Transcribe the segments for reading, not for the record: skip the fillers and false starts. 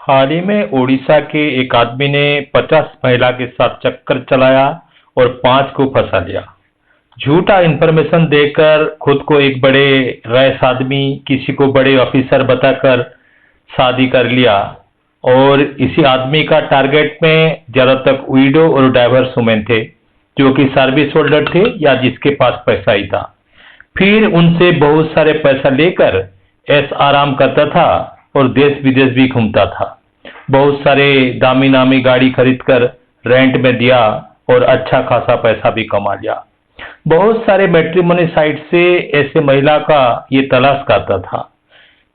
हाल ही में ओडिशा के एक आदमी ने 50 महिला के साथ चक्कर चलाया और 5 को फंसा लिया। झूठा इंफॉर्मेशन देकर खुद को एक बड़े रईस आदमी, किसी को बड़े ऑफिसर बताकर शादी कर लिया और इसी आदमी का टारगेट में ज्यादातर विडो और डाइवर्स वुमेन थे, जो कि सर्विस होल्डर थे या जिसके पास पैसा ही था। फिर उनसे बहुत सारे पैसा लेकर ऐश आराम करता था और देश विदेश भी घूमता था। बहुत सारे दामी नामी गाड़ी खरीदकर रेंट में दिया और अच्छा खासा पैसा भी कमा लिया। बहुत सारे मैट्रिमोनी साइट से ऐसे महिला का ये तलाश करता था।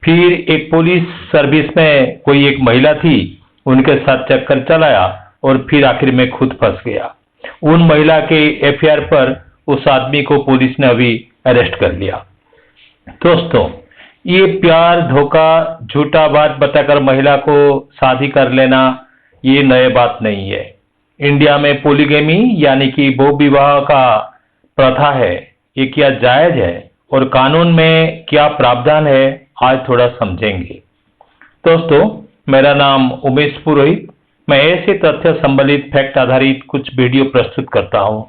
फिर एक पुलिस सर्विस में कोई एक महिला थी, उनके साथ चक्कर चलाया और फिर आखिर में खुद फंस गया। उन महिला के एफआईआर पर उस आदमी को पुलिस ने अभी अरेस्ट कर लिया। दोस्तों, ये प्यार, धोखा, झूठा बात बताकर महिला को शादी कर लेना ये नए बात नहीं है। इंडिया में पोलीगेमी यानी कि बहु विवाह का प्रथा है, ये क्या जायज है और कानून में क्या प्रावधान है, आज थोड़ा समझेंगे। दोस्तों, मेरा नाम उमेश पुरोहित। मैं ऐसे तथ्य संबलित फैक्ट आधारित कुछ वीडियो प्रस्तुत करता हूँ।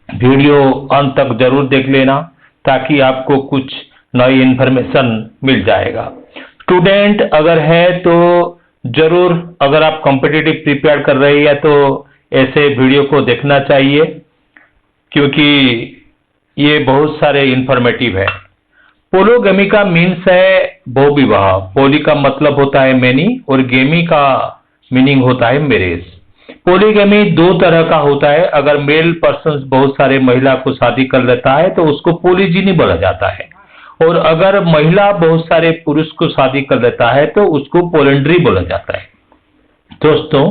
वीडियो अंत तक जरूर देख लेना ताकि आपको कुछ नई इन्फॉर्मेशन मिल जाएगा। स्टूडेंट अगर है तो जरूर, अगर आप कॉम्पिटिटिव प्रिपेयर कर रहे हैं तो ऐसे वीडियो को देखना चाहिए, क्योंकि ये बहुत सारे इंफॉर्मेटिव है। पोलोगेमी का मीन्स है बहु विवाह। पोली का मतलब होता है मैनी और गेमी का मीनिंग होता है मैरिज। पोलीगेमी दो तरह का होता है। अगर मेल पर्सन बहुत सारे महिला को शादी कर लेता है तो उसको पोलीजिनी बोला जाता है, और अगर महिला बहुत सारे पुरुष को शादी कर लेता है तो उसको पोलेंड्री बोला जाता है। दोस्तों,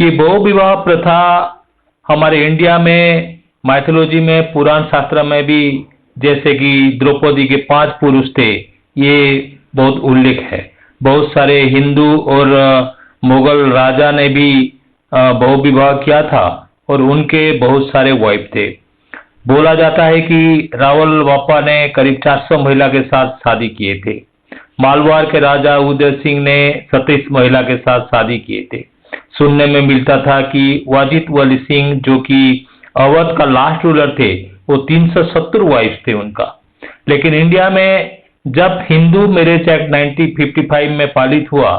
ये बहु विवाह प्रथा हमारे इंडिया में माइथोलॉजी में, पुराण शास्त्र में भी, जैसे कि द्रौपदी के 5 पुरुष थे, ये बहुत उल्लेख है। बहुत सारे हिंदू और मुगल राजा ने भी बहु विवाह किया था और उनके बहुत सारे वाइफ थे। बोला जाता है कि रावल वापा ने करीब 400 महिला के साथ शादी किए थे। मालवार के राजा उदय सिंह ने 27 महिला के साथ शादी किए थे। सुनने में मिलता था कि वाजिद वली सिंह, जो कि अवध का लास्ट रूलर थे, वो 370 वाइफ थे उनका। लेकिन इंडिया में जब हिंदू मैरिज एक्ट 1955 में पारित हुआ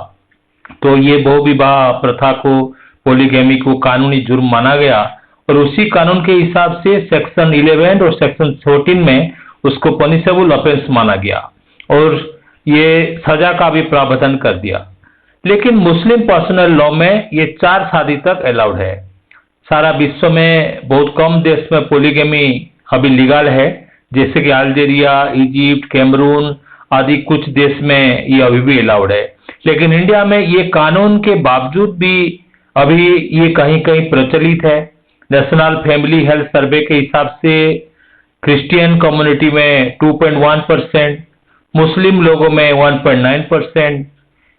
तो ये बहु विवाह प्रथा को, पोलीगेमी को कानूनी जुर्म माना गया और उसी कानून के हिसाब से सेक्शन 11 और सेक्शन 14 में उसको पनिशेबल ऑफेंस माना गया और ये सजा का भी प्रावधान कर दिया। लेकिन मुस्लिम पर्सनल लॉ में ये 4 शादी तक अलाउड है। सारा विश्व में बहुत कम देश में पोलीगेमी अभी लीगल है, जैसे कि अल्जीरिया, इजिप्ट, कैमरून आदि कुछ देश में ये अभी भी अलाउड है। लेकिन इंडिया में ये कानून के बावजूद भी अभी ये कहीं कहीं प्रचलित है। नेशनल फैमिली हेल्थ सर्वे के हिसाब से क्रिश्चियन कम्युनिटी में 2.1%, मुस्लिम लोगों में 1.9%,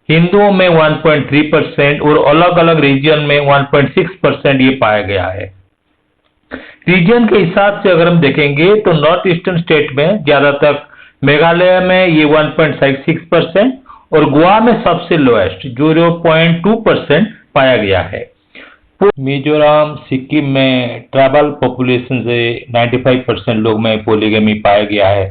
हिंदुओं में 1.3% और अलग अलग रीजन में 1.6% ये पाया गया है। रीजन के हिसाब से अगर हम देखेंगे तो नॉर्थ ईस्टर्न स्टेट में ज्यादातर, मेघालय में ये 1.6% और गोवा में सबसे लोएस्ट 0.2% पाया गया है। मिजोरम, सिक्किम में ट्राइबल पॉपुलेशन से 95% लोग में पोलीगेमी पाया गया है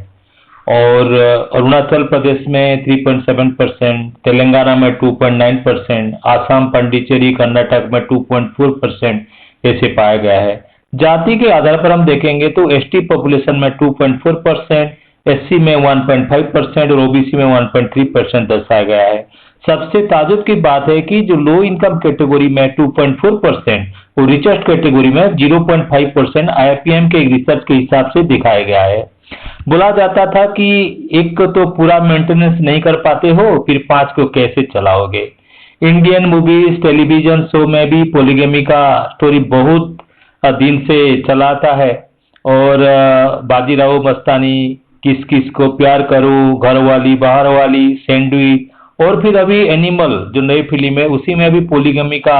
और अरुणाचल प्रदेश में 3.7%, तेलंगाना में 2.9%, आसाम, पांडिचेरी, कर्नाटक में 2.4% ऐसे पाया गया है। जाति के आधार पर हम देखेंगे तो एसटी पॉपुलेशन में 2.4%, एससी में 1.5% और ओबीसी में 1.3% दर्शाया गया है। सबसे ताजुब की बात है कि जो लो इनकम कैटेगरी में 2.4% और रिचेस्ट कैटेगरी में 0.5% आईआईपीएम के रिसर्च के हिसाब से दिखाया गया है। बोला जाता था कि एक तो पूरा मेंटेनेंस नहीं कर पाते हो, फिर 5 को कैसे चलाओगे। इंडियन मूवीज, टेलीविजन शो में भी पोलीगेमी का स्टोरी बहुत दिन से चलाता है और बाजीराव मस्तानी, किस किस को प्यार करूं, घरवाली, बाहर वाली, सैंडविच और फिर अभी एनिमल जो नई फिल्म है उसी में भी पोलीगेमी का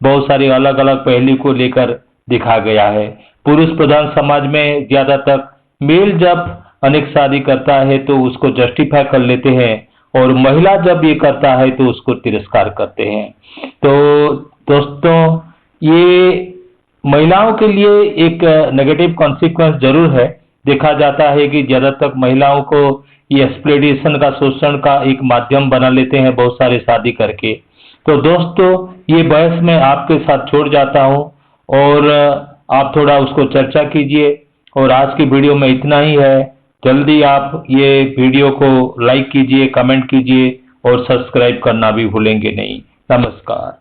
बहुत सारे अलग अलग पहलू को लेकर दिखा गया है। पुरुष प्रधान समाज में ज्यादातर मेल जब अनेक शादी करता है तो उसको जस्टिफाई कर लेते हैं और महिला जब ये करता है तो उसको तिरस्कार करते हैं। तो दोस्तों, ये महिलाओं के लिए एक नेगेटिव कॉन्सिक्वेंस जरूर है। देखा जाता है कि ज्यादातर महिलाओं को ये एक्सप्लॉइटेशन का, शोषण का एक माध्यम बना लेते हैं बहुत सारे शादी करके। तो दोस्तों, ये बहस मैं आपके साथ छोड़ जाता हूं और आप थोड़ा उसको चर्चा कीजिए। और आज की वीडियो में इतना ही है। जल्दी आप ये वीडियो को लाइक कीजिए, कमेंट कीजिए और सब्सक्राइब करना भी भूलेंगे नहीं। नमस्कार।